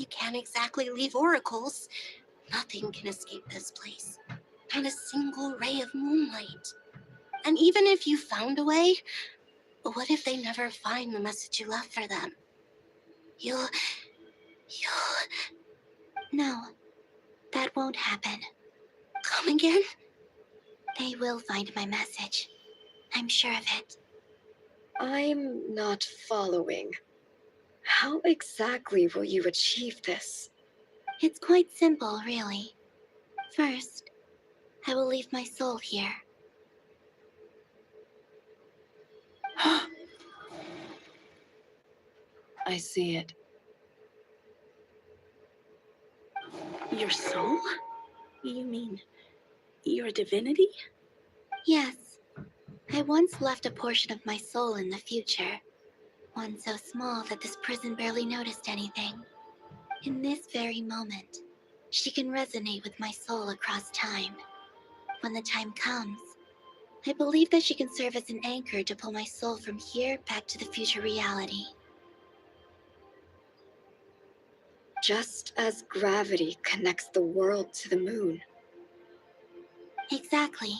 You can't exactly leave oracles. Nothing can escape this place. Not a single ray of moonlight. And even if you found a way, what if they never find the message you left for them? You'll... No, that won't happen. Come again? They will find my message. I'm sure of it. I'm not following. How exactly will you achieve this? It's quite simple, really. First, I will leave my soul here. I see it. Your soul? You mean your divinity? Yes, I once left a portion of my soul in the future. One so small that this prison barely noticed anything. In this very moment, she can resonate with my soul across time. When the time comes, I believe that she can serve as an anchor to pull my soul from here back to the future reality. Just as gravity connects the world to the moon. Exactly.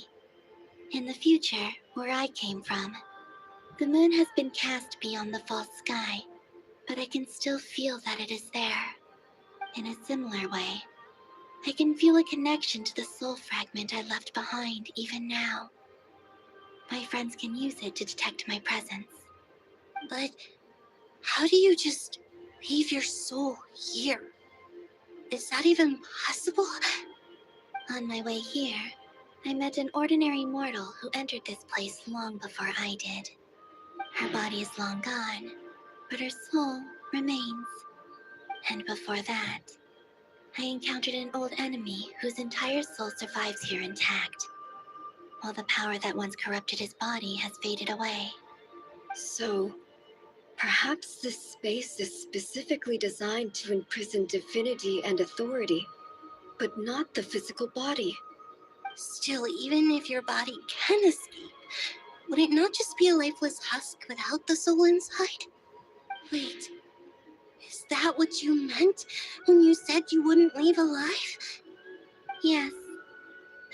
In the future, where I came from, the moon has been cast beyond the false sky, but I can still feel that it is there. In a similar way, I can feel a connection to the soul fragment I left behind even now. My friends can use it to detect my presence. But how do you just leave your soul here? Is that even possible? On my way here, I met an ordinary mortal who entered this place long before I did. Her body is long gone, but her soul remains. And before that, I encountered an old enemy whose entire soul survives here intact, while the power that once corrupted his body has faded away. So, perhaps this space is specifically designed to imprison divinity and authority, but not the physical body. Still, even if your body can escape, would it not just be a lifeless husk without the soul inside? Wait, is that what you meant when you said you wouldn't leave alive? Yes,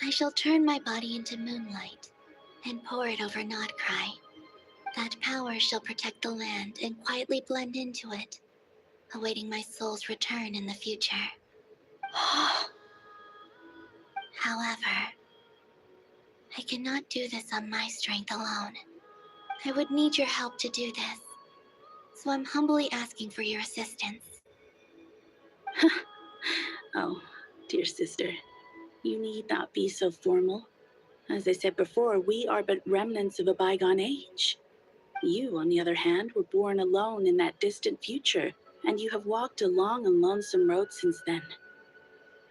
I shall turn my body into moonlight and pour it over Nodcry. That power shall protect the land and quietly blend into it, awaiting my soul's return in the future. However, I cannot do this on my strength alone. I would need your help to do this, so I'm humbly asking for your assistance. Oh, dear sister, you need not be so formal. As I said before, we are but remnants of a bygone age. You, on the other hand, were born alone in that distant future, and you have walked a long and lonesome road since then.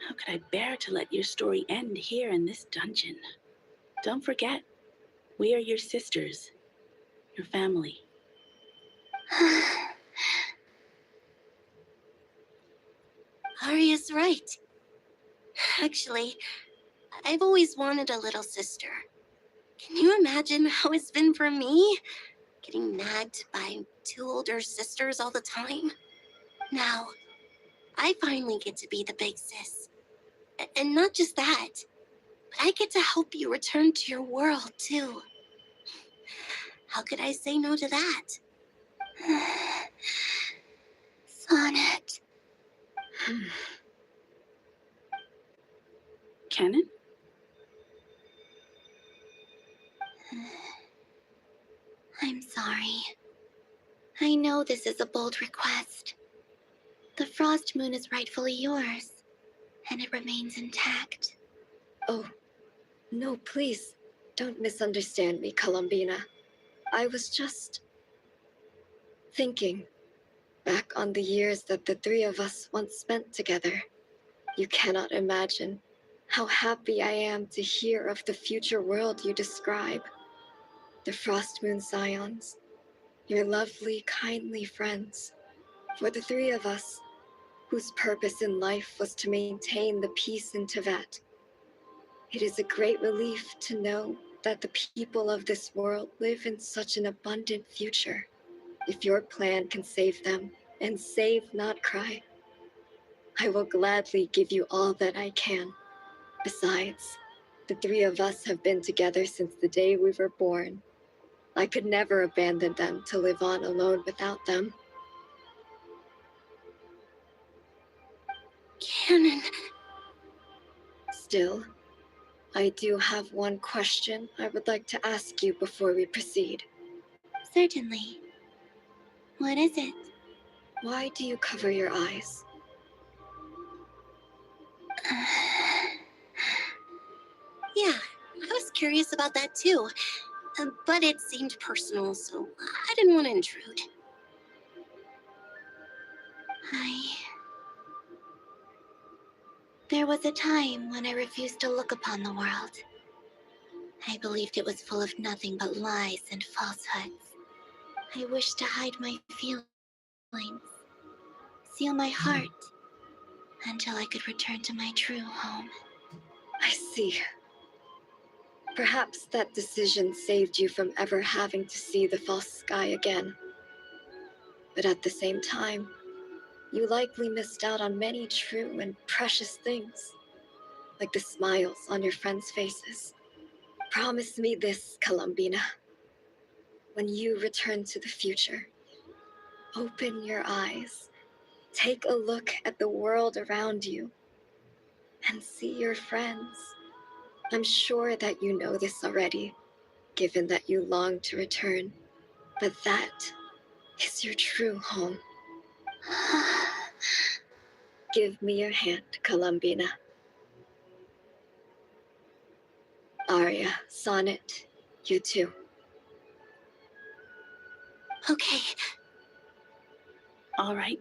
How could I bear to let your story end here in this dungeon? Don't forget, we are your sisters, your family. Arya's right. Actually, I've always wanted a little sister. Can you imagine how it's been for me? Getting nagged by two older sisters all the time. Now, I finally get to be the big sis. And not just that, but I get to help you return to your world, too. How could I say no to that? Sonnet. Canon? I'm sorry. I know this is a bold request. The frost moon is rightfully yours, and it remains intact. Oh, no, please, don't misunderstand me, Columbina. I was just thinking back on the years that the three of us once spent together. You cannot imagine how happy I am to hear of the future world you describe. The Frost Moon Scions, your lovely, kindly friends. For the three of us, whose purpose in life was to maintain the peace in Tibet. It is a great relief to know that the people of this world live in such an abundant future. If your plan can save them and save Notcry, I will gladly give you all that I can. Besides, the three of us have been together since the day we were born. I could never abandon them to live on alone without them. Canon. Still, I do have one question I would like to ask you before we proceed. Certainly. What is it? Why do you cover your eyes? Yeah, I was curious about that too. But it seemed personal, so I didn't want to intrude. There was a time when I refused to look upon the world. I believed it was full of nothing but lies and falsehoods. I wished to hide my feelings, seal my heart, until I could return to my true home. I see. Perhaps that decision saved you from ever having to see the false sky again. But at the same time, you likely missed out on many true and precious things, like the smiles on your friends' faces. Promise me this, Columbina. When you return to the future, open your eyes, take a look at the world around you, and see your friends. I'm sure that you know this already, given that you long to return, but that is your true home. Give me your hand, Columbina. Arya, Sonnet, you too. Okay, All right.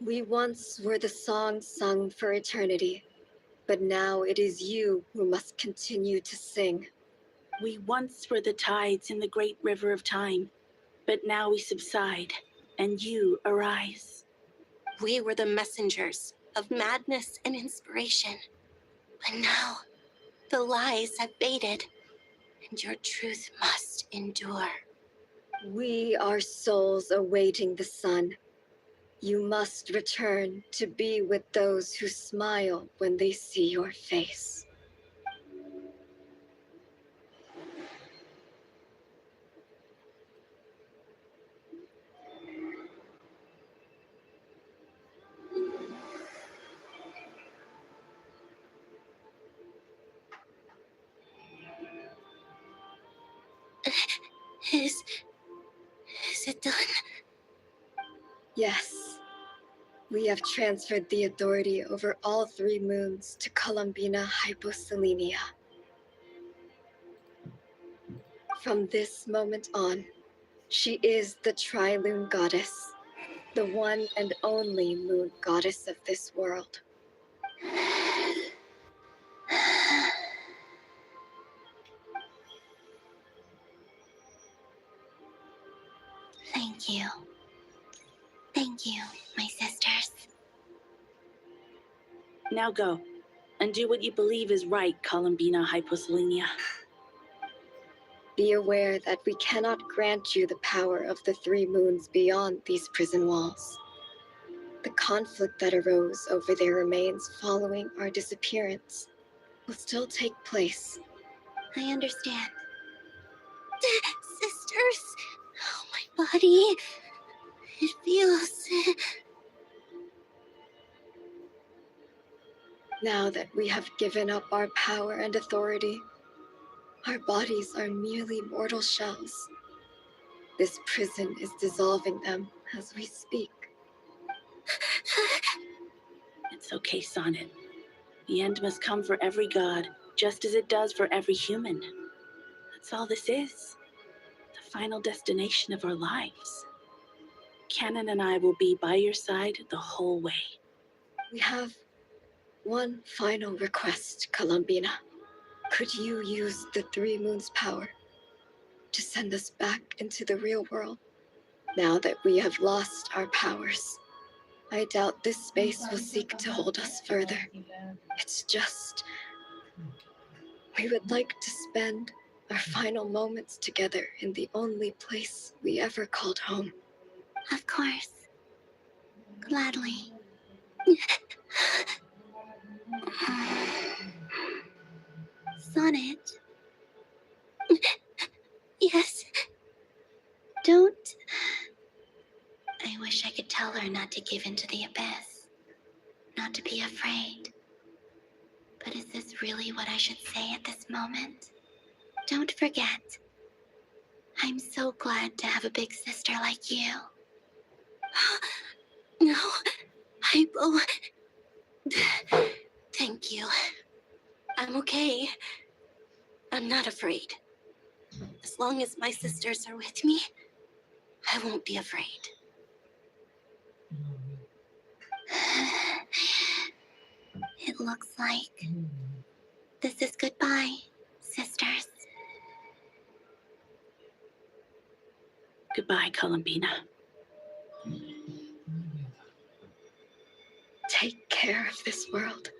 We once were the song sung for eternity, but now it is you who must continue to sing. We once were the tides in the great river of time, but now we subside, and you arise. we were the messengers of madness and inspiration. But now, the lies have faded, and your truth must endure. We are souls awaiting the sun. You must return to be with those who smile when they see your face. Is it done? Yes, we have transferred the authority over all three moons to Columbina Hyposelenia. From this moment on, she is the Trilune Goddess, the one and only moon goddess of this world. Thank you. Thank you, my sisters. Now go, and do what you believe is right, Columbina Hyposelenia. Be aware that we cannot grant you the power of the three moons beyond these prison walls. The conflict that arose over their remains following our disappearance will still take place. I understand. Sisters, oh, my body. It feels. Now that we have given up our power and authority, our bodies are merely mortal shells. This prison is dissolving them as we speak. It's okay, Sonnet. The end must come for every god, just as it does for every human. That's all this is. The final destination of our lives. Canon and I will be by your side the whole way. We have one final request, Columbina. Could you use the Three Moons' power to send us back into the real world? Now that we have lost our powers, I doubt this space will seek to hold us further. It's just, we would like to spend our final moments together in the only place we ever called home. Of course. Gladly. Sonnet, Yes. don't... I wish I could tell her not to give in to the abyss. Not to be afraid. But is this really what I should say at this moment? Don't forget. I'm so glad to have a big sister like you. No, Hypo. Thank you. I'm okay. I'm not afraid. As long as my sisters are with me, I won't be afraid. It looks like this is goodbye, sisters. Goodbye, Columbina. Take care of this world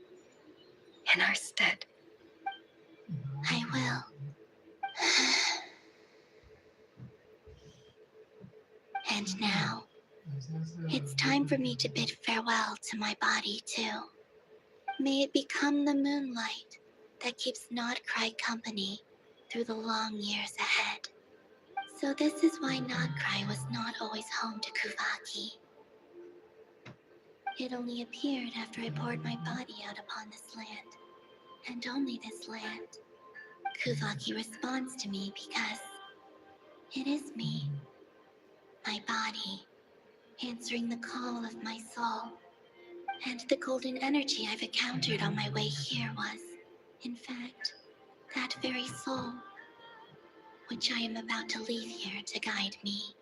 in our stead. I will. And now, it's time for me to bid farewell to my body, too. May it become the moonlight that keeps Nodcry company through the long years ahead. So this is why Nodcry was not always home to Kuvaki. It only appeared after I poured my body out upon this land, and only this land. Kuvaki responds to me because it is me, my body, answering the call of my soul. And the golden energy I've encountered on my way here was, in fact, that very soul, which I am about to leave here to guide me.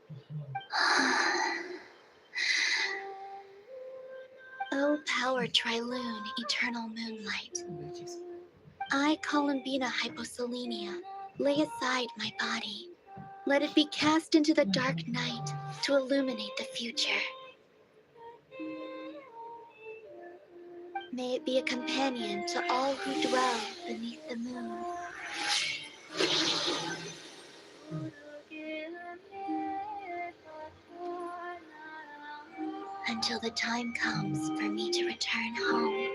O power Triloon, eternal moonlight. I, Columbina Hyposelenia, lay aside my body. Let it be cast into the dark night to illuminate the future. May it be a companion to all who dwell beneath the moon. Until the time comes for me to return home.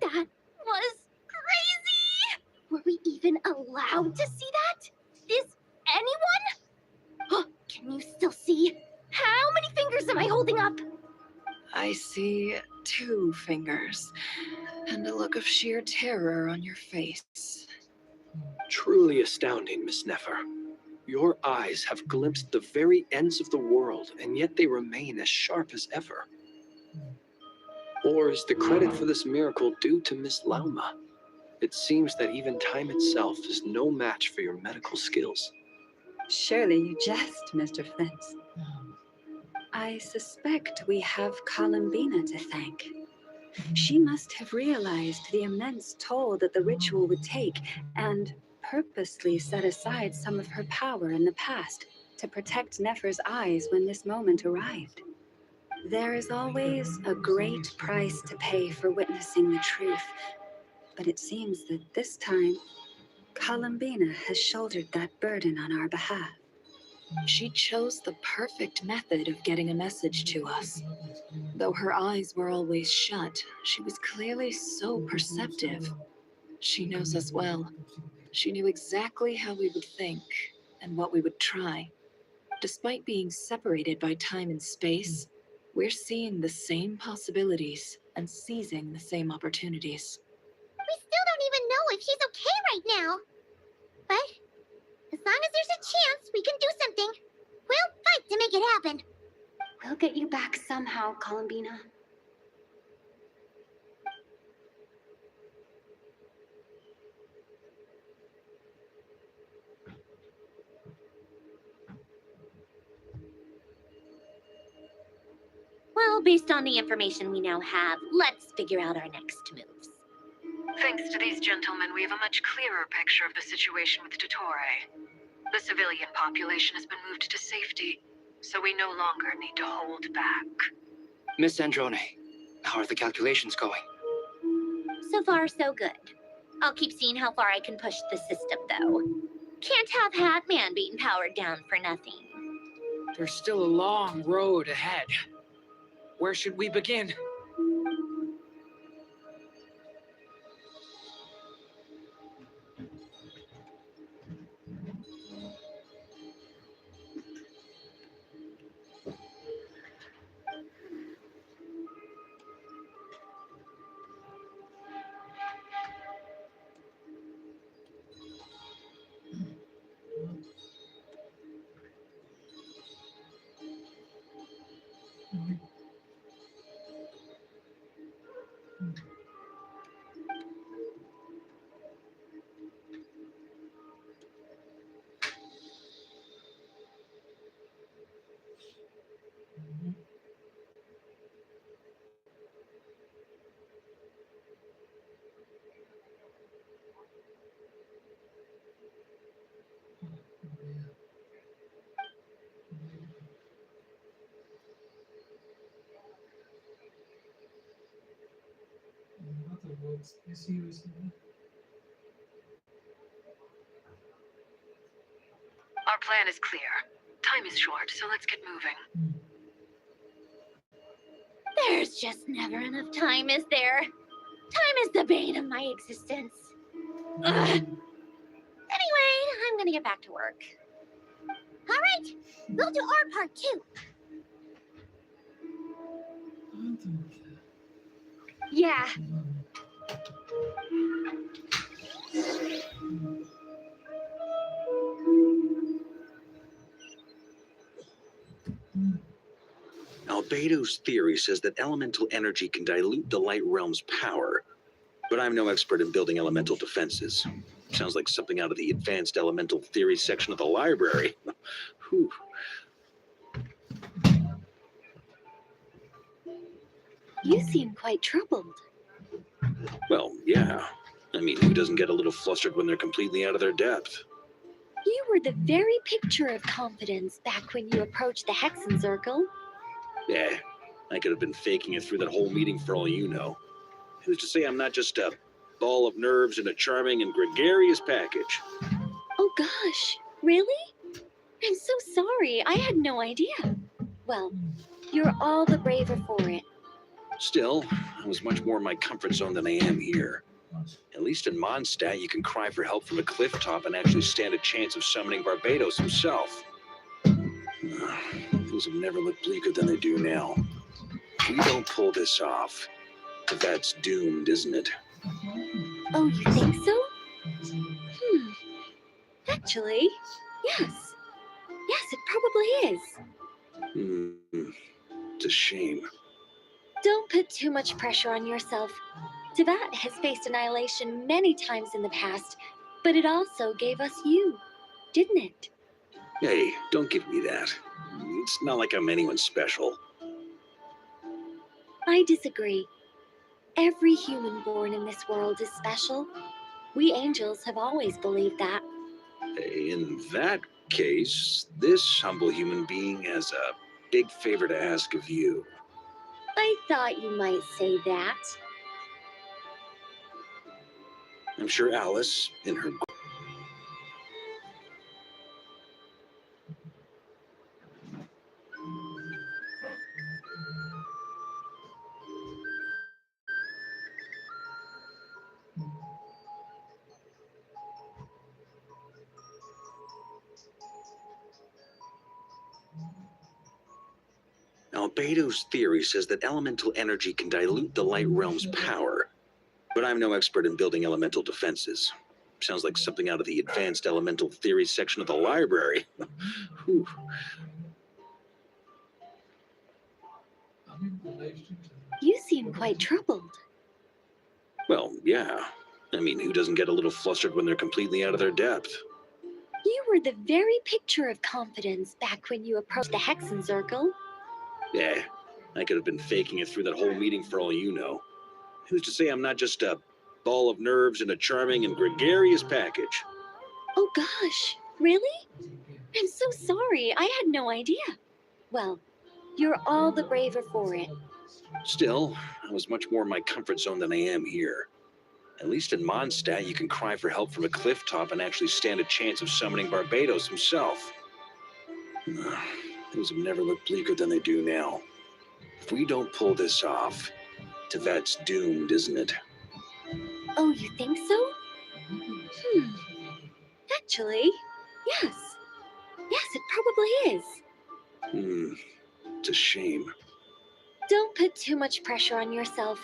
That was crazy! Were we even allowed to see that? Is anyone? Oh, can you still see? How many fingers am I holding up? I see 2 fingers and a look of sheer terror on your face. Truly astounding, Miss Nefer. Your eyes have glimpsed the very ends of the world, and yet they remain as sharp as ever. Or is the credit for this miracle due to Miss Lauma? It seems that even time itself is no match for your medical skills. Surely you jest, Mr. Flint. I suspect we have Columbina to thank. She must have realized the immense toll that the ritual would take and purposely set aside some of her power in the past to protect Nefer's eyes when this moment arrived. There is always a great price to pay for witnessing the truth, but it seems that this time, Columbina has shouldered that burden on our behalf. She chose the perfect method of getting a message to us. Though her eyes were always shut, she was clearly so perceptive. She knows us well. She knew exactly how we would think and what we would try. Despite being separated by time and space, we're seeing the same possibilities and seizing the same opportunities. We still don't even know if she's okay right now. But as long as there's a chance we can do something, we'll fight to make it happen. We'll get you back somehow, Columbina. Well, based on the information we now have, let's figure out our next moves. Thanks to these gentlemen, we have a much clearer picture of the situation with Dottore. The civilian population has been moved to safety, so we no longer need to hold back. Miss Androne, how are the calculations going? So far, so good. I'll keep seeing how far I can push the system, though. Can't have Hatman being powered down for nothing. There's still a long road ahead. Where should we begin? Our plan is clear. Time is short, so let's get moving. There's just never enough time, is there? Time is the bane of my existence. Ugh. Anyway, I'm gonna get back to work. All right, we'll do our part too. Yeah. Albedo's theory says that elemental energy can dilute the light realm's power, but I'm no expert in building elemental defenses. Sounds like something out of the advanced elemental theory section of the library. Whew. You seem quite troubled. Well, yeah. I mean, who doesn't get a little flustered when they're completely out of their depth? You were the very picture of confidence back when you approached the Hexen Circle. Yeah, I could have been faking it through that whole meeting for all you know. Who's to say I'm not just a ball of nerves in a charming and gregarious package? Oh gosh, really? I'm so sorry. I had no idea. Well, you're all the braver for it. Still, I was much more in my comfort zone than I am here. At least in Mondstadt, you can cry for help from a cliff top and actually stand a chance of summoning Barbados himself. Things have never looked bleaker than they do now. If we don't pull this off, that's doomed, isn't it? Oh, you think so? Actually, yes. Yes, it probably is. It's a shame. Don't put too much pressure on yourself. Teyvat has faced annihilation many times in the past, but it also gave us you, didn't it? Hey, don't give me that. It's not like I'm anyone special. I disagree. Every human born in this world is special. We angels have always believed that. In that case, this humble human being has a big favor to ask of you. I thought you might say that. I'm sure Alice, in her Albedo's theory says that elemental energy can dilute the light realm's power, but I'm no expert in building elemental defenses. Sounds like something out of the advanced elemental theory section of the library. Whew. You seem quite troubled. Well, yeah. I mean, who doesn't get a little flustered when they're completely out of their depth? You were the very picture of confidence back when you approached the Hexen Circle. Yeah, I could have been faking it through that whole meeting for all you know. Who's to say I'm not just a ball of nerves in a charming and gregarious package? Oh gosh, really? I'm so sorry. I had no idea. Well, you're all the braver for it. Still, I was much more in my comfort zone than I am here. At least in Mondstadt, you can cry for help from a cliff top and actually stand a chance of summoning Barbados himself. Things have never looked bleaker than they do now. If we don't pull this off, Teyvat's doomed, isn't it? Oh, you think so? Actually, yes. Yes, it probably is. It's a shame. Don't put too much pressure on yourself.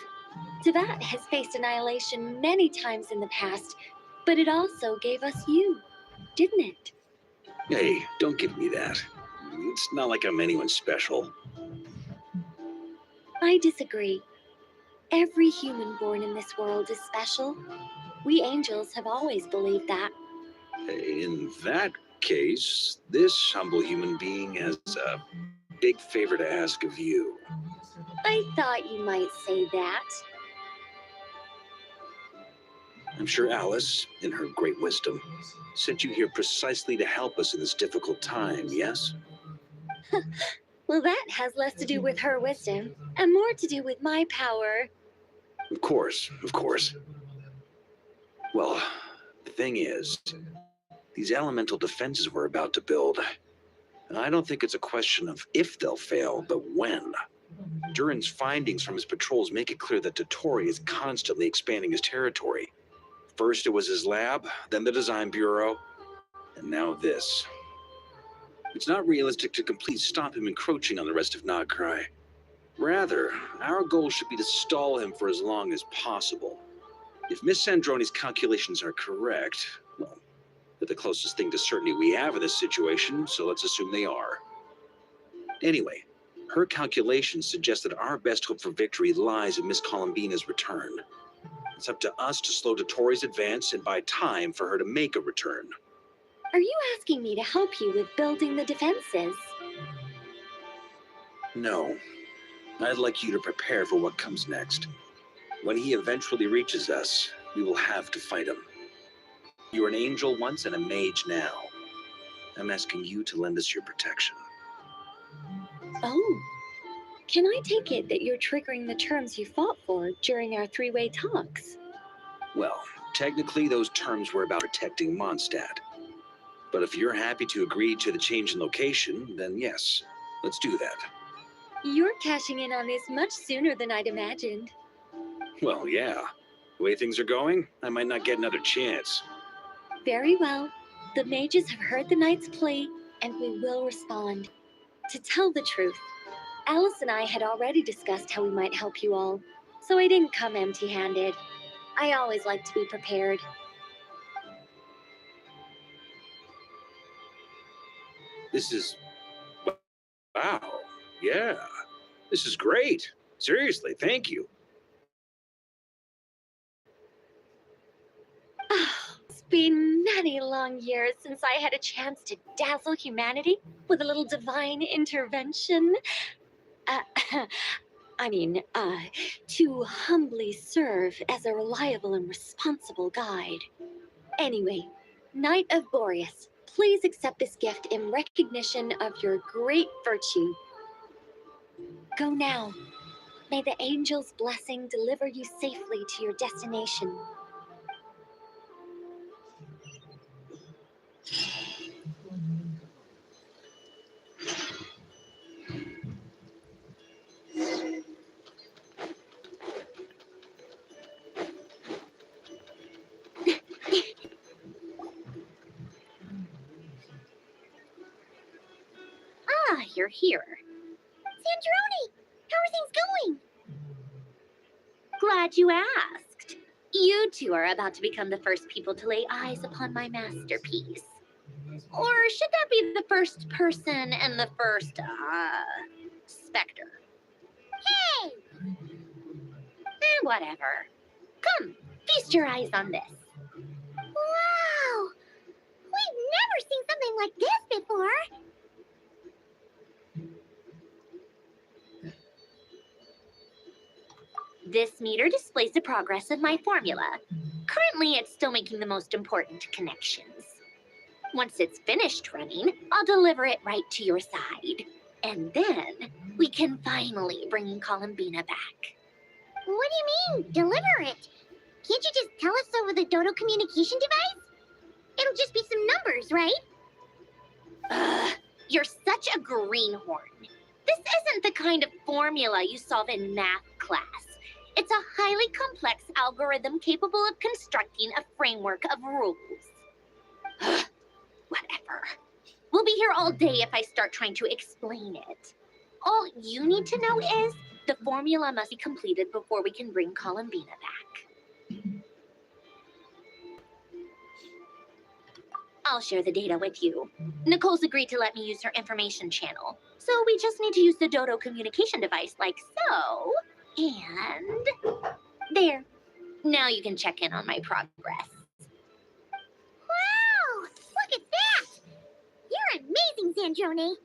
Teyvat has faced annihilation many times in the past, but it also gave us you, didn't it? Hey, don't give me that. It's not like I'm anyone special. I disagree. Every human born in this world is special. We angels have always believed that. In that case, this humble human being has a big favor to ask of you. I thought you might say that. I'm sure Alice, in her great wisdom, sent you here precisely to help us in this difficult time, yes? Well, that has less to do with her wisdom and more to do with my power. Of course, of course. Well, the thing is, these elemental defenses we're about to build, I don't think it's a question of if they'll fail, but when. Durin's findings from his patrols make it clear that Dottore is constantly expanding his territory. First it was his lab, then the design bureau, and now this. It's not realistic to completely stop him encroaching on the rest of Nagcry. Rather, our goal should be to stall him for as long as possible. If Miss Sandroni's calculations are correct, well, they're the closest thing to certainty we have in this situation, so let's assume they are. Anyway, her calculations suggest that our best hope for victory lies in Miss Columbina's return. It's up to us to slow Dottore's advance and buy time for her to make a return. Are you asking me to help you with building the defenses? No. I'd like you to prepare for what comes next. When he eventually reaches us, we will have to fight him. You were an angel once and a mage now. I'm asking you to lend us your protection. Oh. Can I take it that you're triggering the terms you fought for during our three-way talks? Well, technically those terms were about protecting Mondstadt. But if you're happy to agree to the change in location, then yes, let's do that. You're cashing in on this much sooner than I'd imagined. Well, yeah. The way things are going, I might not get another chance. Very well. The mages have heard the knight's plea, and we will respond. To tell the truth, Alice and I had already discussed how we might help you all, so I didn't come empty-handed. I always like to be prepared. This is... wow. Yeah. This is great. Seriously, thank you. been many long years since I had a chance to dazzle humanity with a little divine intervention. Uh, to humbly serve as a reliable and responsible guide. Anyway, Knight of Boreas, please accept this gift in recognition of your great virtue. Go now. May the angel's blessing deliver you safely to your destination. Ah, you're here. Sandrone, how are things going? Glad you asked. You two are about to become the first people to lay eyes upon my masterpiece. Or should that be the first person and the first, specter? Hey! Whatever. Come, feast your eyes on this. Wow! We've never seen something like this before. This meter displays the progress of my formula. Currently, it's still making the most important connections. Once it's finished running, I'll deliver it right to your side. And then we can finally bring Columbina back. What do you mean, deliver it? Can't you just tell us over the Dodo communication device? It'll just be some numbers, right? Ugh, you're such a greenhorn. This isn't the kind of formula you solve in math class. It's a highly complex algorithm capable of constructing a framework of rules. Ugh, whatever. We'll be here all day if I start trying to explain it. All you need to know is the formula must be completed before we can bring Columbina back. I'll share the data with you. Nicole's agreed to let me use her information channel. So we just need to use the Dodo communication device like so. And there. Now you can check in on my progress. Wow! Look at that! You're amazing, Sandrone.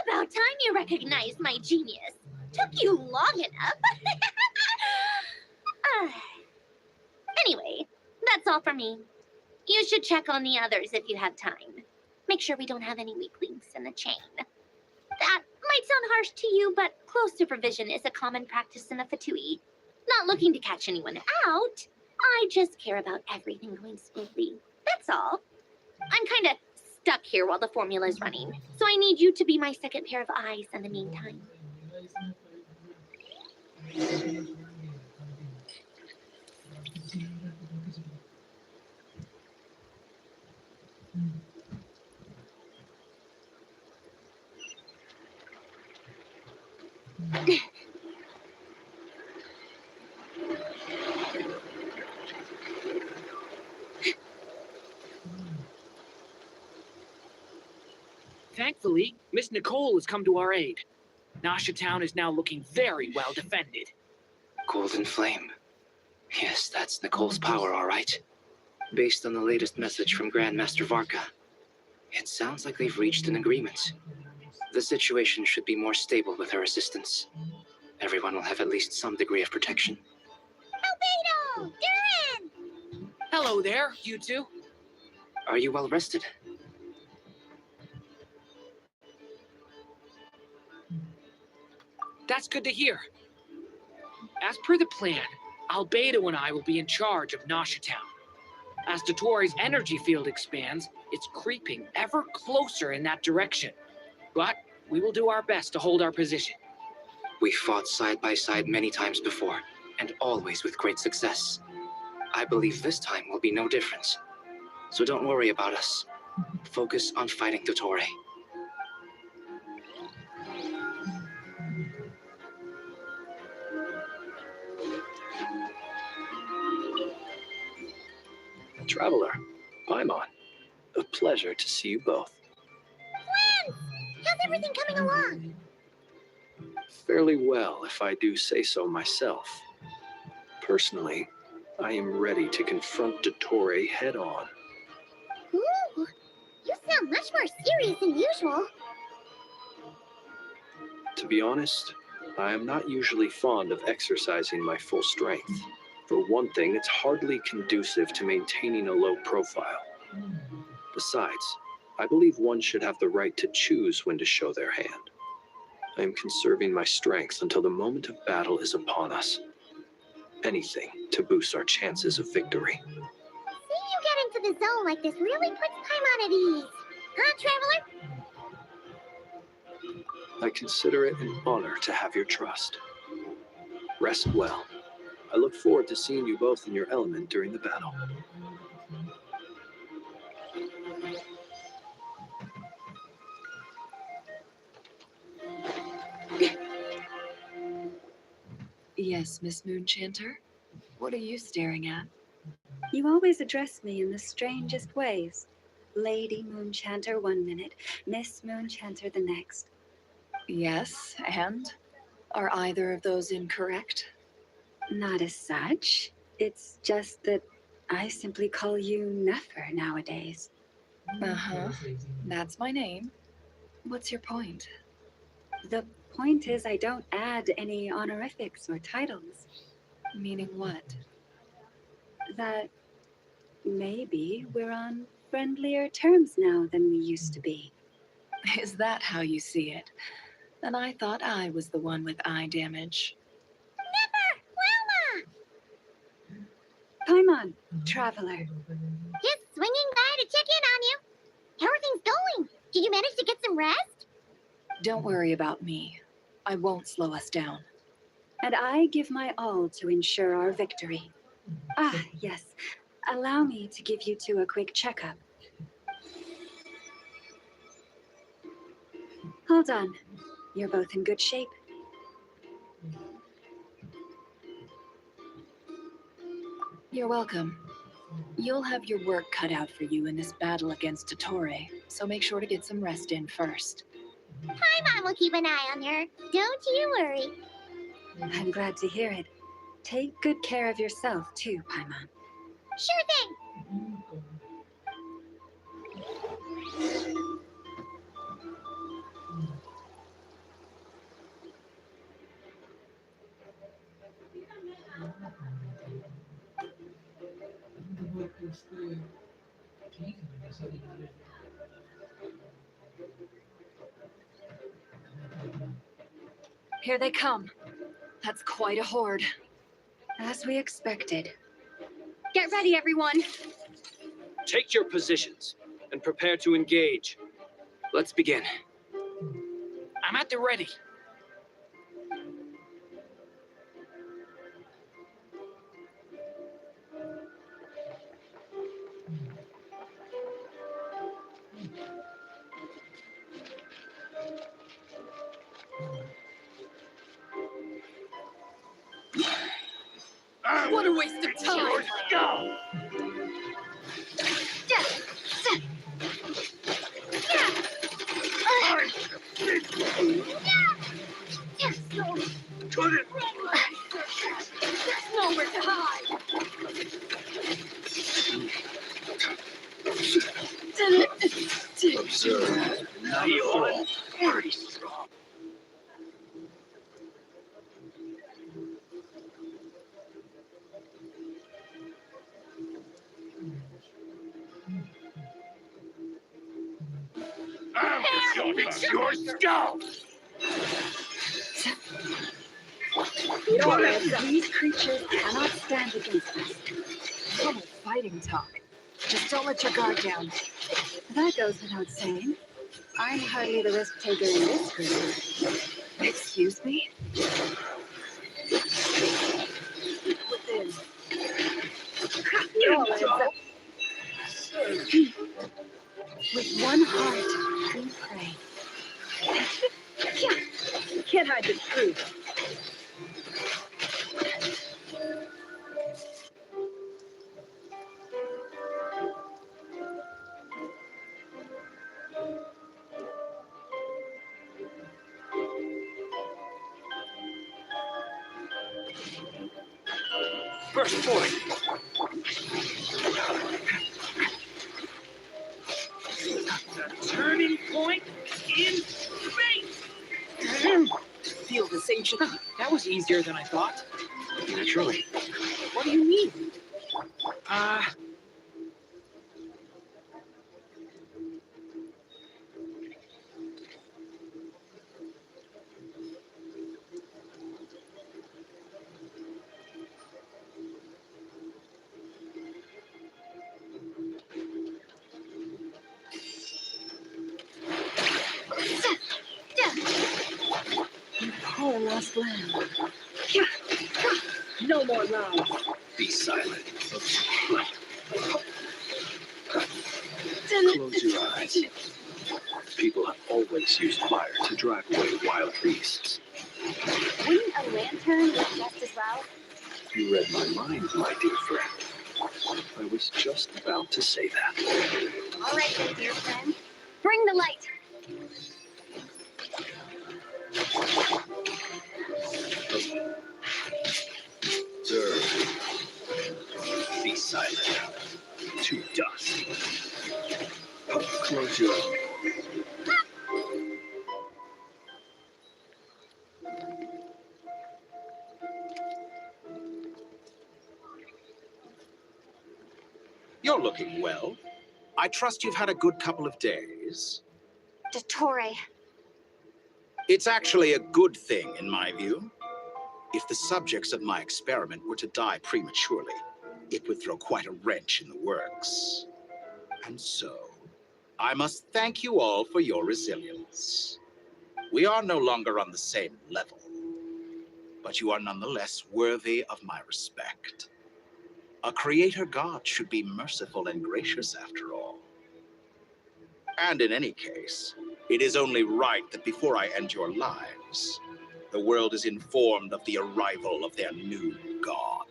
About time you recognized my genius. Took you long enough. Anyway, that's all from me. You should check on the others if you have time. Make sure we don't have any weak links in the chain. That might sound harsh to you, but close supervision is a common practice in the Fatui. Not looking to catch anyone out. I just care about everything going smoothly. That's all. I'm kind of stuck here while the formula is running, so I need you to be my second pair of eyes in the meantime. Thankfully, Miss Nicole has come to our aid. Nasha Town is now looking very well defended. Golden Flame. Yes, that's Nicole's power, all right. Based on the latest message from Grandmaster Varka, it sounds like they've reached an agreement. The situation should be more stable with her assistance. Everyone will have at least some degree of protection. Albedo! Durin! Hello there, you two. Are you well rested? That's good to hear. As per the plan, Albedo and I will be in charge of Nasha Town. As Dottoro's energy field expands, it's creeping ever closer in that direction. But we will do our best to hold our position. We fought side by side many times before, and always with great success. I believe this time will be no different. So don't worry about us. Focus on fighting Dottore. Traveler, Paimon, a pleasure to see you both. Friends! How's everything coming along? Fairly well, if I do say so myself. Personally, I am ready to confront Dottore head on. Ooh, you sound much more serious than usual. To be honest, I am not usually fond of exercising my full strength. For one thing, it's hardly conducive to maintaining a low profile. Besides, I believe one should have the right to choose when to show their hand. I am conserving my strength until the moment of battle is upon us. Anything to boost our chances of victory. Seeing you get into the zone like this really puts Paimon at ease. Huh, Traveler? I consider it an honor to have your trust. Rest well. I look forward to seeing you both in your element during the battle. Yes, Miss Moonchanter? What are you staring at? You always address me in the strangest ways. Lady Moonchanter 1 minute, Miss Moonchanter the next. Yes, and? Are either of those incorrect? Not as such. It's just that I simply call you Nefer nowadays. Uh-huh. That's my name. What's your point? The point is I don't add any honorifics or titles. Meaning what? That maybe we're on friendlier terms now than we used to be. Is that how you see it? Then I thought I was the one with eye damage. Wilma! Paimon, Traveler. Just swinging by to check in on you. How are things going? Did you manage to get some rest? Don't worry about me. I won't slow us down. And I give my all to ensure our victory. Ah, yes. Allow me to give you two a quick checkup. Hold on. You're both in good shape. You're welcome. You'll have your work cut out for you in this battle against Dottore, so make sure to get some rest in first. Paimon will keep an eye on her. Don't you worry. I'm glad to hear it. Take good care of yourself, too, Paimon. Sure thing. Here they come. That's quite a horde. As we expected. Get ready, everyone. Take your positions and prepare to engage. Let's begin. I'm at the ready. What a waste of time! Go! Couldn't. Nowhere to hide! Observe. Now you fall. Very strong. It's your skull! These creatures cannot stand against us. Double fighting talk. Just don't let your guard down. That goes without saying. I'm hardly the risk taker in this group. Excuse me? Within. With one heart, we pray. You can't hide the truth. First point. The turning point in space. Feel the sensation. That was easier than I thought. Naturally. What do you mean? Poor lost lamb. No more lies. Be silent. Close your eyes. People have always used fire to drive away wild beasts. Wouldn't a lantern work just as well? You read my mind, my dear friend. I was just about to say that. All right, then, dear friend. Bring the light. Observe. Be silent. To dust. Close your eyes. You're looking well. I trust you've had a good couple of days. Dottore. It's actually a good thing, in my view. If the subjects of my experiment were to die prematurely, it would throw quite a wrench in the works. And so, I must thank you all for your resilience. We are no longer on the same level, but you are nonetheless worthy of my respect. A creator god should be merciful and gracious after all. And in any case, it is only right that before I end your lives, the world is informed of the arrival of their new god.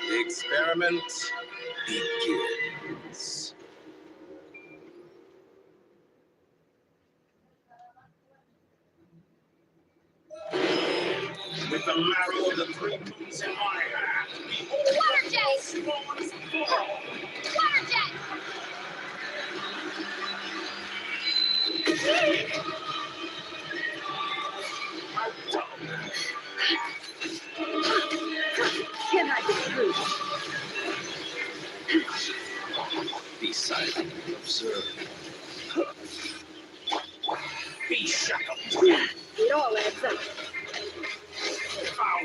The experiment begins. With the marrow of the three moons in my hand, Water jet! spawns forth. Water jet! Can't hide the truth. Be silent. Observe. Be shackled. It all adds up. Foul.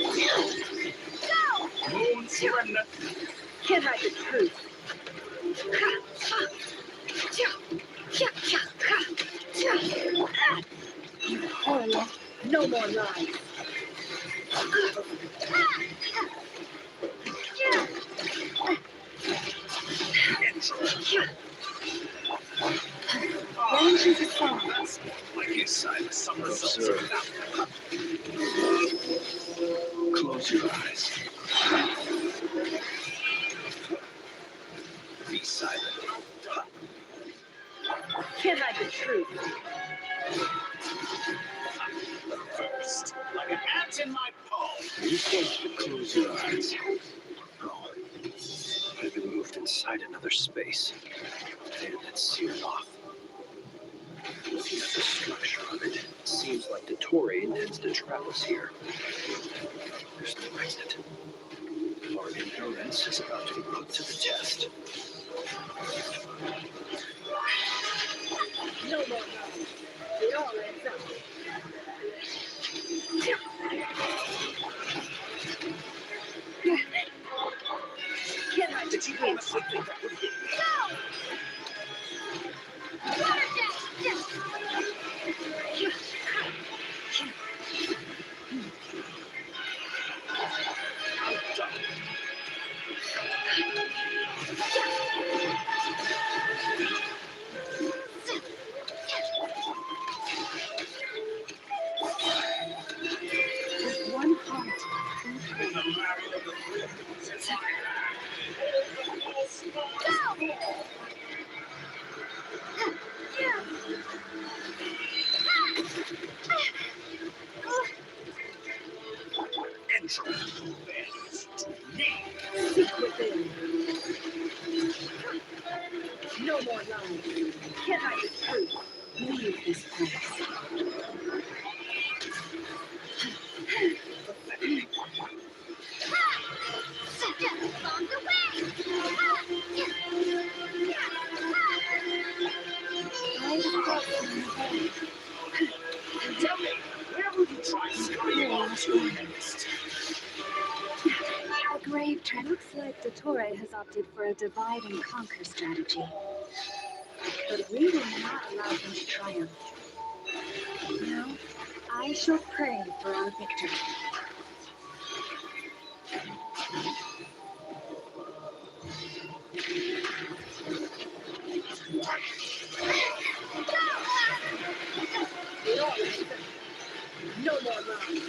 Moon's remnant. Can't hide the truth. You horrible. No more lies. Ranges of songs. Like his silence, some results Observe. are Close your eyes. Be silent. Can't hide the truth. first. Like an ant in my palm. You can't close your eyes. No. I've been moved inside another space. And it's sealed off. Looking at the structure of it, it seems like Dottore intends to trap us here. There's no exit. Our endurance is about to be put to the test. No more rounds. It all ends up. Can I Did you honestly think that would hit me? With one heart, we pray. seek within? No more lies. Can I the truth? Leave this place. Right across from the way. Tell me, where will you try scurrying off to next? A grave trend. Looks like Dottore has opted for a divide and conquer strategy. But we will not allow him to triumph. No, I shall pray for our victory. It all ends up. No more lies.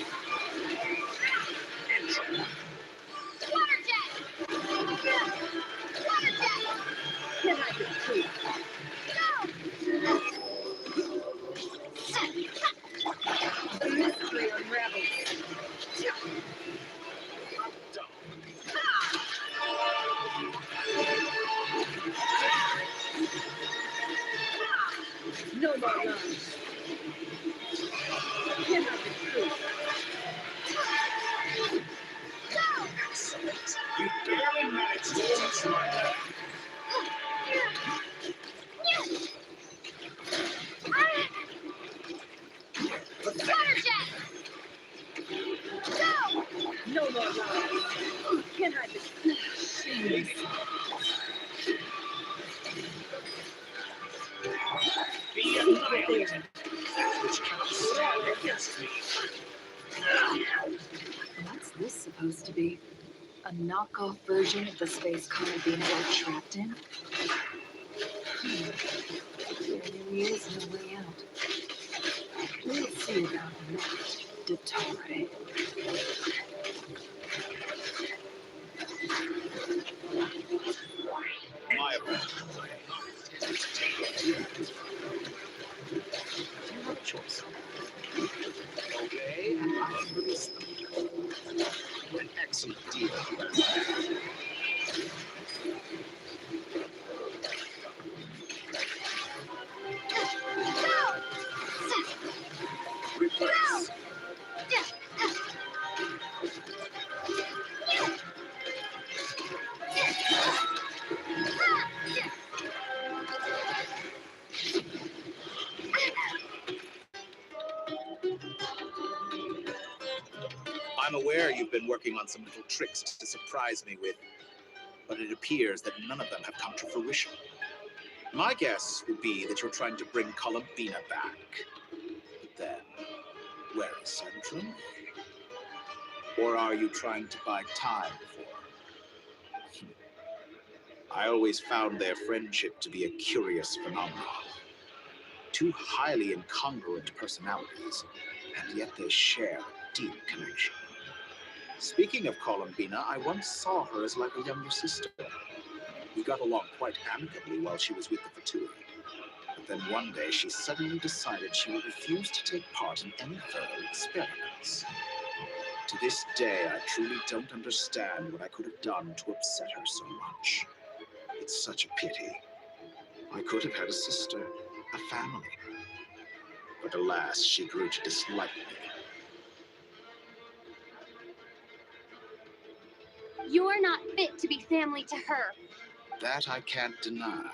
Can I the truth? The mystery unravels. No more lies. Can I the truth? Excellent. You barely managed to touch my head. No more lies. Can I the truth? Be annihilated. That which cannot stand against me. What's this supposed to be? A knockoff version of the space Carabiner we're trapped in? There really is no way out. We'll see about that, Dottore. My apologies. You have a choice. Obey and I will release them. An excellent deal. Replace. I'm aware you've been working on some little tricks to surprise me with, but it appears that none of them have come to fruition. My guess would be that you're trying to bring Columbina back. But then, where is Central? Or are you trying to buy time for her? I always found their friendship to be a curious phenomenon. Two highly incongruent personalities, and yet they share a deep connection. Speaking of Columbina, I once saw her as like a younger sister. We got along quite amicably while she was with the Fatui. But then one day she suddenly decided she would refuse to take part in any further experiments. To this day, I truly don't understand what I could have done to upset her so much. It's such a pity. I could have had a sister, a family. But alas, she grew to dislike me. You're not fit to be family to her. That I can't deny.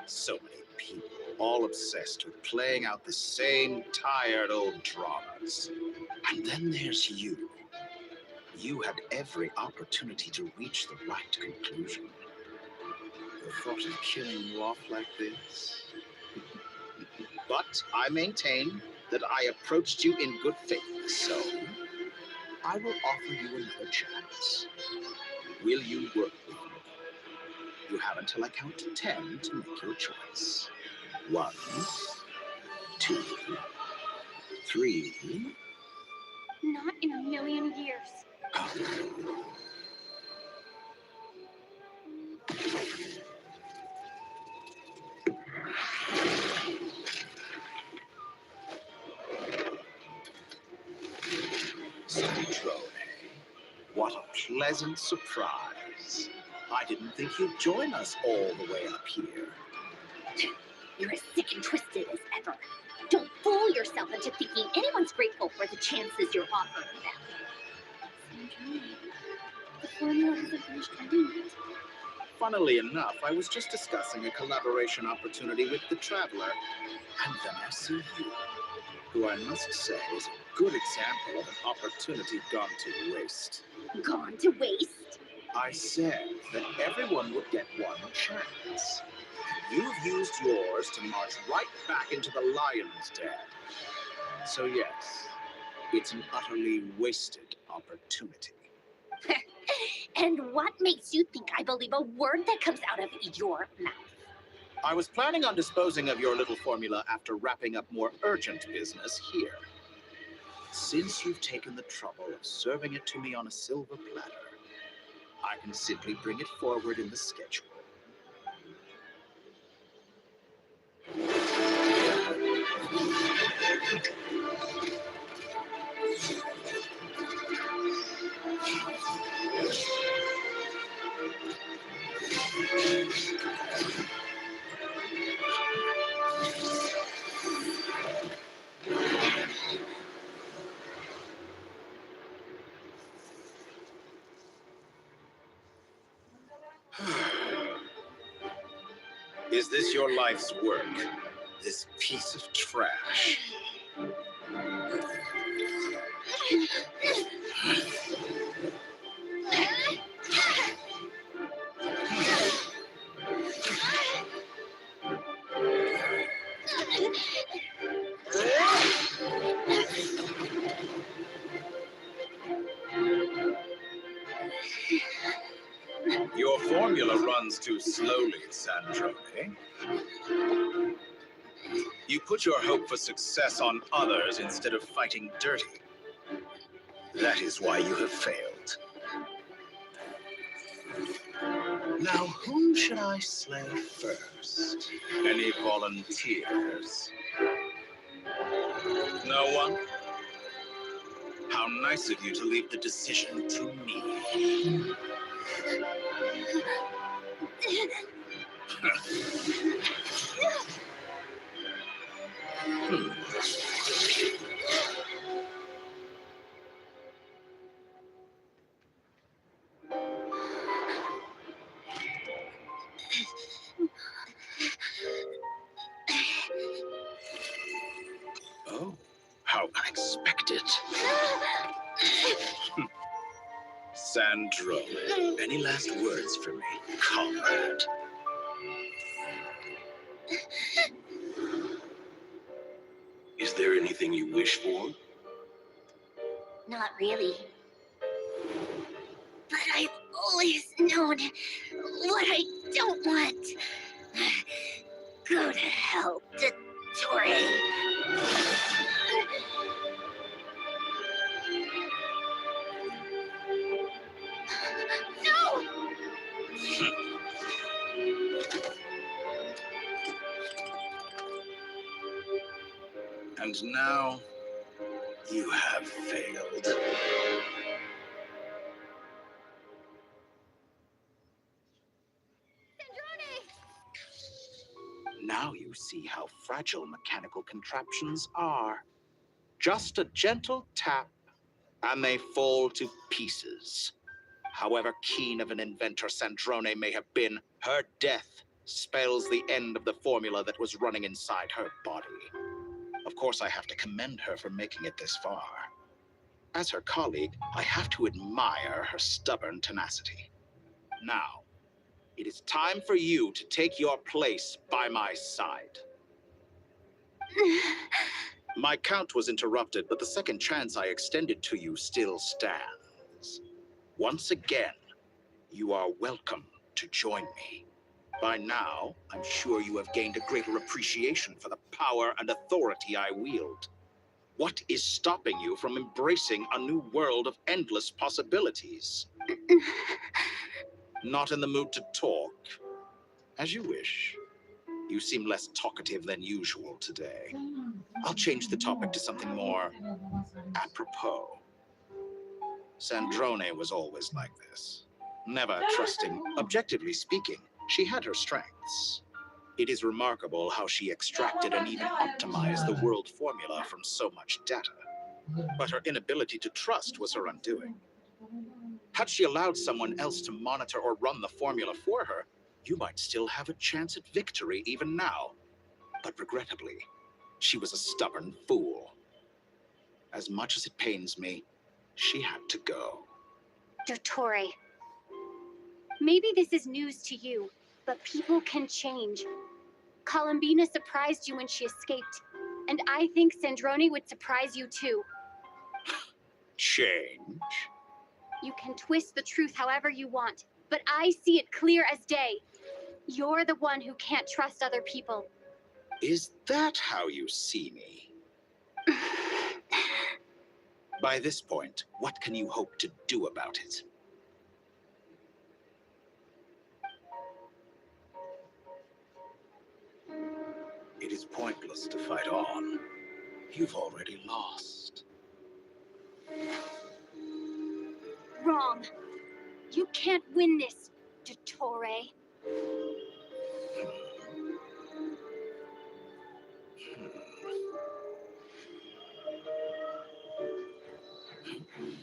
So many people, all obsessed with playing out the same tired old dramas. And then there's you. You had every opportunity to reach the right conclusion. The thought of killing you off like this? But I maintain that I approached you in good faith, so I will offer you another chance. Will you work with me? You have until I count to 10 to make your choice. 1, 2, 3. Not in a million years. Sandrone, what a pleasant surprise. I didn't think you'd join us all the way up here. You're as sick and twisted as ever. Don't fool yourself into thinking anyone's grateful for the chances you're offering them. Sandrone, the formula hasn't finished writing yet. Funnily enough, I was just discussing a collaboration opportunity with the Traveler, and then I see you, who I must say is a good example of an opportunity gone to waste. Gone to waste? I said that everyone would get one chance. You've used yours to march right back into the lion's den. So yes, it's an utterly wasted opportunity. And what makes you think I believe a word that comes out of your mouth? I was planning on disposing of your little formula after wrapping up more urgent business here. Since you've taken the trouble of serving it to me on a silver platter, I can simply bring it forward in the schedule. Is this your life's work? This piece of trash? Your formula runs too slowly, Sandrone. You put your hope for success on others instead of fighting dirty. That is why you have failed. Now, whom should I slay first? Any volunteers? No one? How nice of you to leave the decision to me. Oh, how unexpected. Sandrone, any last words for me, comrade? Is there anything you wish for? Not really. But I've always known what I don't want. Go to hell, Dottore. No! And now, you have failed. Now you see how fragile mechanical contraptions are. Just a gentle tap, and they fall to pieces. However keen of an inventor Sandrone may have been, her death spells the end of the formula that was running inside her body. Of course, I have to commend her for making it this far. As her colleague, I have to admire her stubborn tenacity. Now, it is time for you to take your place by my side. My count was interrupted, but the second chance I extended to you still stands. Once again, you are welcome to join me. By now, I'm sure you have gained a greater appreciation for the power and authority I wield. What is stopping you from embracing a new world of endless possibilities? Not in the mood to talk? As you wish. You seem less talkative than usual today. I'll change the topic to something more apropos. Sandrone was always like this. Never trusting. Objectively speaking, she had her strengths. It is remarkable how she extracted and even optimized the world formula from so much data. But her inability to trust was her undoing. Had she allowed someone else to monitor or run the formula for her, you might still have a chance at victory even now. But regrettably, she was a stubborn fool. As much as it pains me, she had to go. Dottore, maybe this is news to you, but people can change. Columbina surprised you when she escaped, and I think Sandrone would surprise you too. Change? You can twist the truth however you want, but I see it clear as day. You're the one who can't trust other people. Is that how you see me? By this point, what can you hope to do about it? It is pointless to fight on. You've already lost. Wrong. You can't win this, Dottore.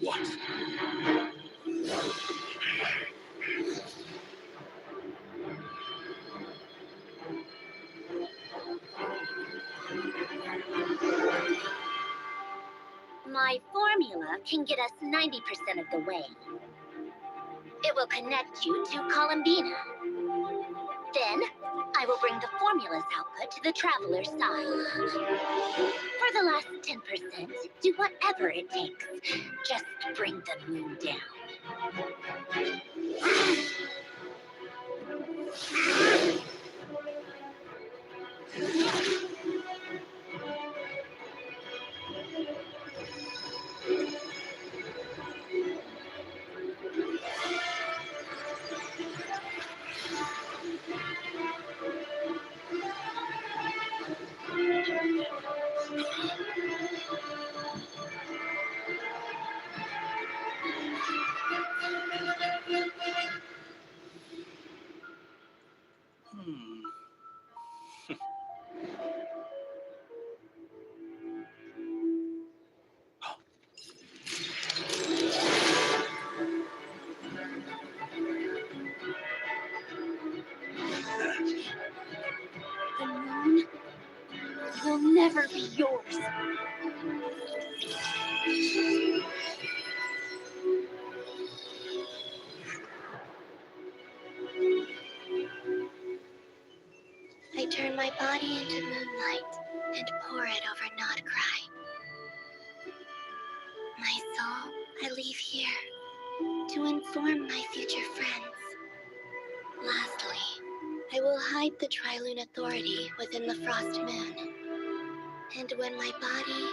What? My formula can get us 90% of the way. It will connect you to Columbina. Then, I will bring the formula's output to the traveler's side. For the last 10%, do whatever it takes. Just bring the moon down. The moon will never be yours. I turn my body into moonlight and pour it over Nodcry. My soul, I leave here to inform my future friends. Lastly, I will hide the Trilune Authority within the Frost Moon. And when my body,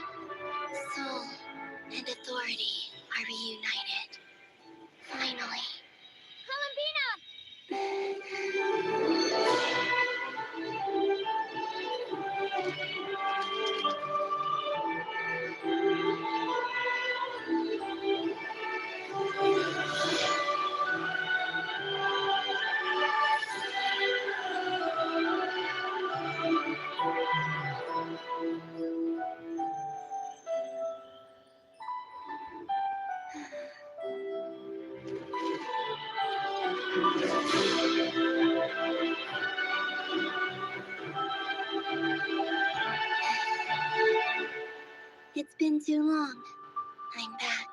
soul, and authority are reunited, finally. It's been too long. I'm back.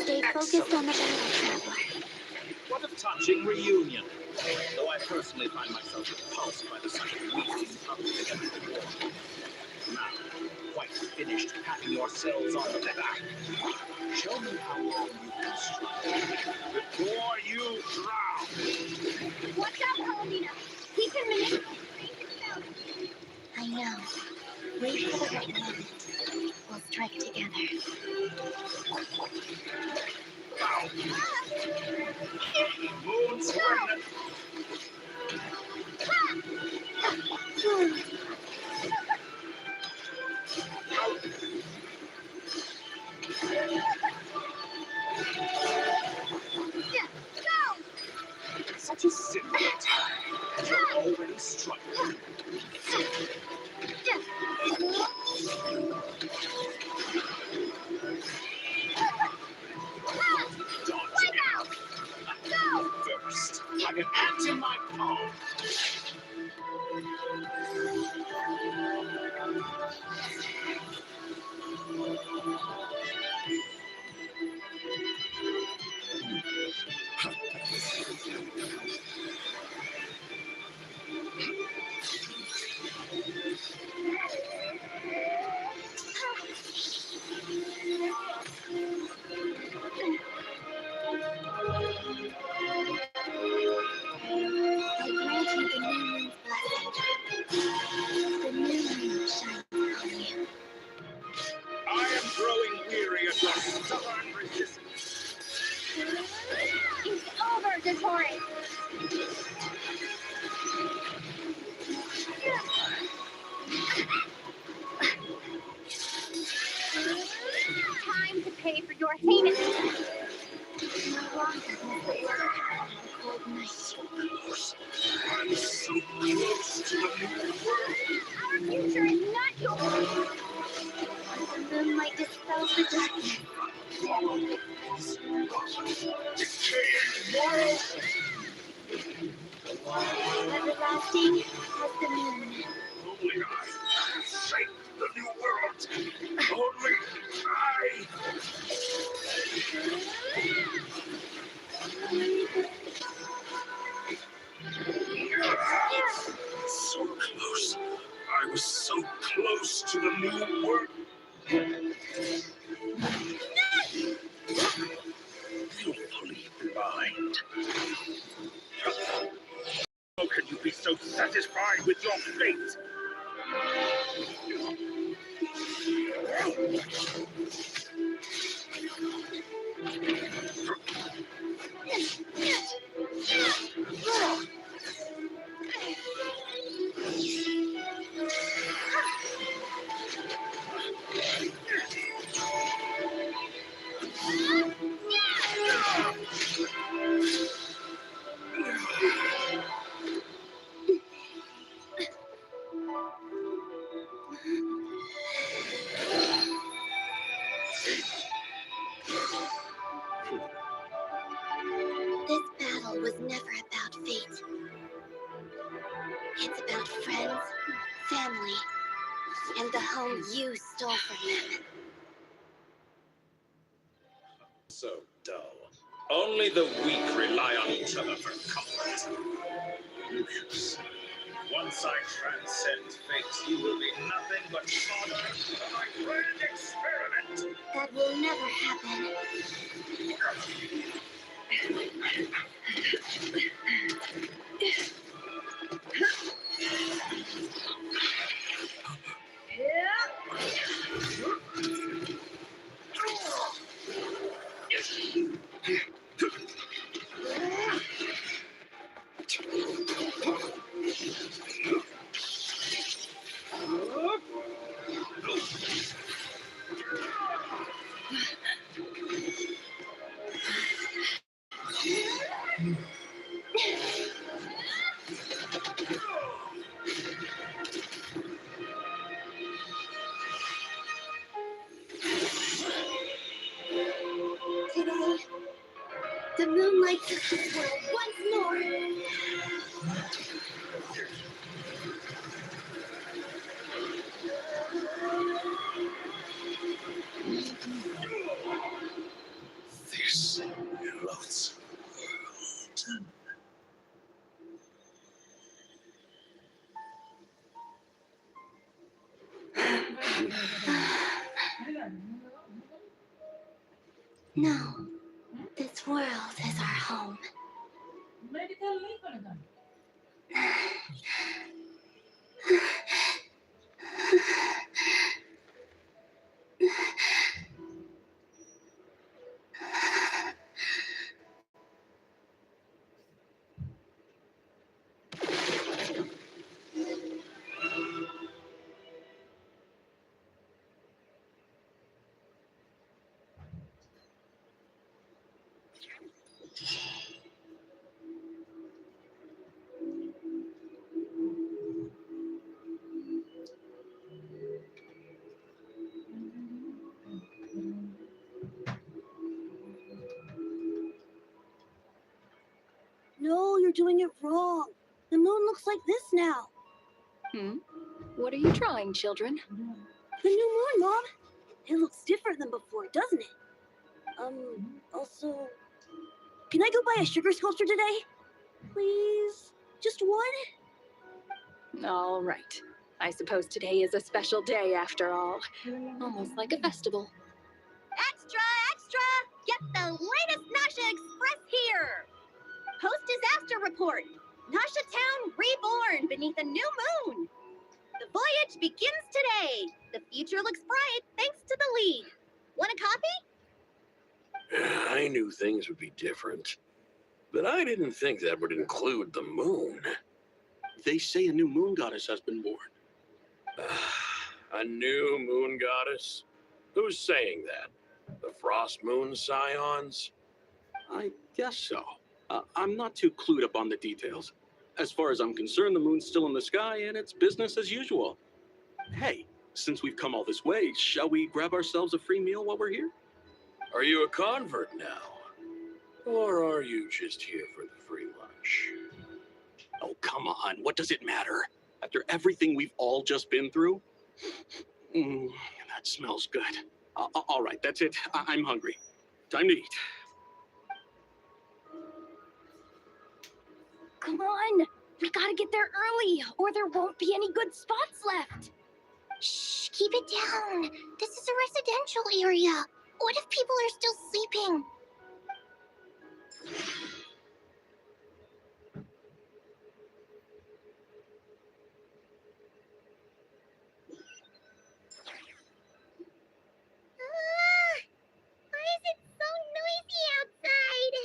Stay focused on the battle, Traveler. What a touching reunion. Though I personally find myself repulsed by the sight of weeping coming together the war. Now, quite finished patting yourselves on the back. Show me how long you can struggle before you drown. Watch out, Paulina. He can manipulate himself. I know. Wait for the right moment. We'll strike together. Moon's remnant. Such a simple time, and you're already struggling. First, like an ant in my palm. I grant you the new moon's blessing. The new moon shines upon you. I am growing weary of your stubborn resistance. It's over, Dottore. Time to pay for your heinous. No longer must the blood happen on a cold night. I'm so close to the new world. Our future is not yours. The moonlight dispels the darkness. Follow this decaying world. Everlasting as the moon. Only I can shape the new world. Only I. So close. I was so close to the new world. Willfully blind. How can you be so satisfied with your fate? This battle was never about fate. It's about friends, family, and the home you stole from them. So dull. Only the weak rely on each other for comfort. You should see. Once I transcend fate, you will be nothing but fodder for my grand experiment. That will never happen. The moonlight took this world once more. This loathsome world. No, this world is our home. No, you're doing it wrong. The moon looks like this now. What are you drawing, children? The new moon, Mom. It looks different than before, doesn't it? Also, can I go buy a sugar sculpture today? Please? Just one? All right. I suppose today is a special day after all. Almost like a festival. Extra, extra! Get the latest Nasha Express here! Post-disaster report. Nasha Town reborn beneath a new moon. The voyage begins today. The future looks bright thanks to the League. Want a copy? I knew things would be different, but I didn't think that would include the moon. They say a new moon goddess has been born. A new moon goddess? Who's saying that? The Frost Moon Scions? I guess so. I'm not too clued up on the details. As far as I'm concerned, the moon's still in the sky and it's business as usual. Hey, since we've come all this way, shall we grab ourselves a free meal while we're here? Are you a convert now? Or are you just here for the free lunch? Oh, come on. What does it matter? After everything we've all just been through? That smells good. All right, that's it. I'm hungry. Time to eat. Come on! We gotta get there early, or there won't be any good spots left. Shh, keep it down. This is a residential area. What if people are still sleeping? Why is it so noisy outside?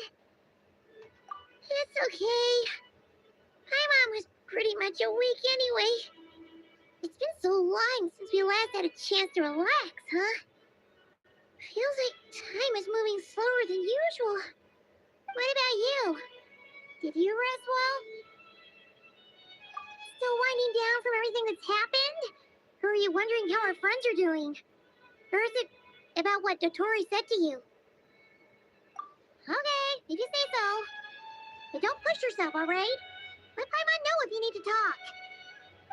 It's okay. My mom was pretty much awake anyway. It's been so long since we last had a chance to relax, huh? Feels like time is moving slower than usual. What about you? Did you rest well? Still winding down from everything that's happened? Or are you wondering how our friends are doing? Or is it about what Dotori said to you? Okay, if you say so. But don't push yourself, alright? Let Paimon know if you need to talk.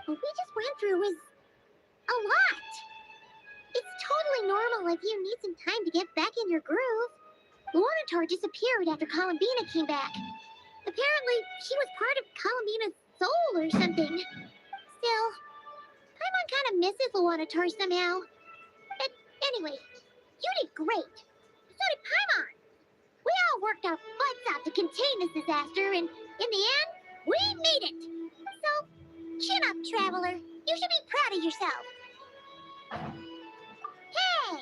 What we just went through was a lot. It's totally normal if you need some time to get back in your groove. Luanatar disappeared after Columbina came back. Apparently, she was part of Columbina's soul or something. Still, Paimon kind of misses Luanatar somehow. But anyway, you did great. So did Paimon. We all worked our butts out to contain this disaster, and in the end, we made it. So, chin up, Traveler. You should be proud of yourself. Hey,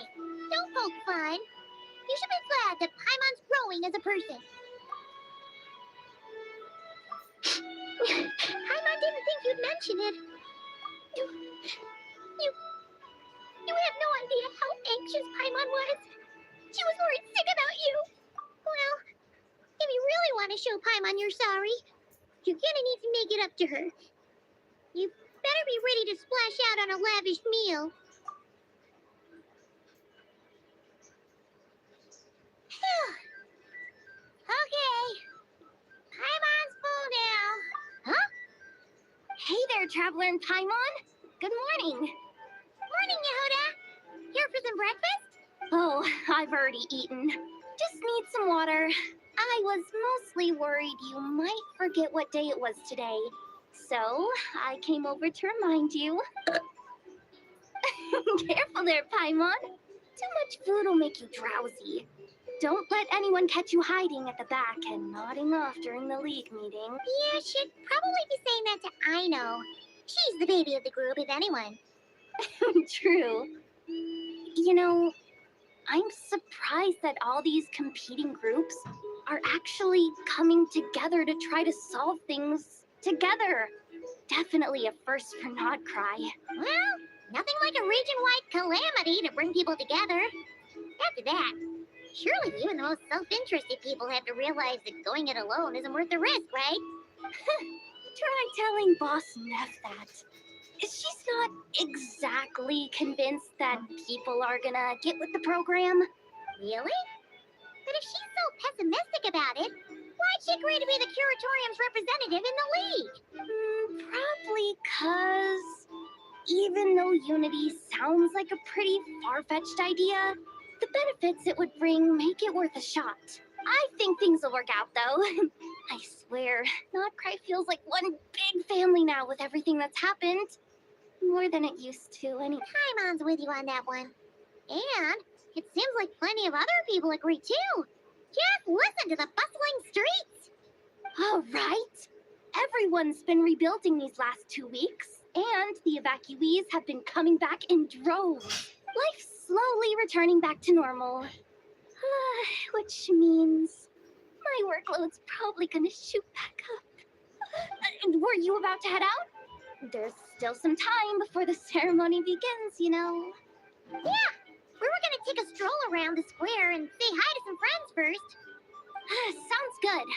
don't poke fun. You should be glad that Paimon's growing as a person. Paimon didn't think you'd mention it. You have no idea how anxious Paimon was. She was worried sick about you. Well, if you really want to show Paimon you're sorry, you're gonna need to make it up to her. You better be ready to splash out on a lavish meal. Okay, traveler in Paimon. Good morning. Morning, Yehuda. Here for some breakfast? Oh, I've already eaten. Just need some water. I was mostly worried you might forget what day it was today. So, I came over to remind you. Careful there, Paimon. Too much food will make you drowsy. Don't let anyone catch you hiding at the back and nodding off during the league meeting. Yeah, should probably be saying that to Aino. She's the baby of the group, if anyone. True. You know, I'm surprised that all these competing groups are actually coming together to try to solve things together. Definitely a first for Nodcry. Well, nothing like a region-wide calamity to bring people together. After that, surely even the most self-interested people have to realize that going it alone isn't worth the risk, right? Try telling Boss Neff that. She's not exactly convinced that people are gonna get with the program. Really? But if she's so pessimistic about it, why'd she agree to be the Curatorium's representative in the league? Probably 'cause even though Unity sounds like a pretty far-fetched idea, the benefits it would bring make it worth a shot. I think things will work out, though. I swear, Nodcry feels like one big family now with everything that's happened. More than it used to, anyway. Paimon's with you on that one. And it seems like plenty of other people agree, too. Just listen to the bustling streets. All right. Everyone's been rebuilding these last 2 weeks, and the evacuees have been coming back in droves. Life's slowly returning back to normal. Which means my workload's probably gonna shoot back up. Were you about to head out? There's still some time before the ceremony begins, you know. Yeah, we were gonna take a stroll around the square and say hi to some friends first. Sounds good.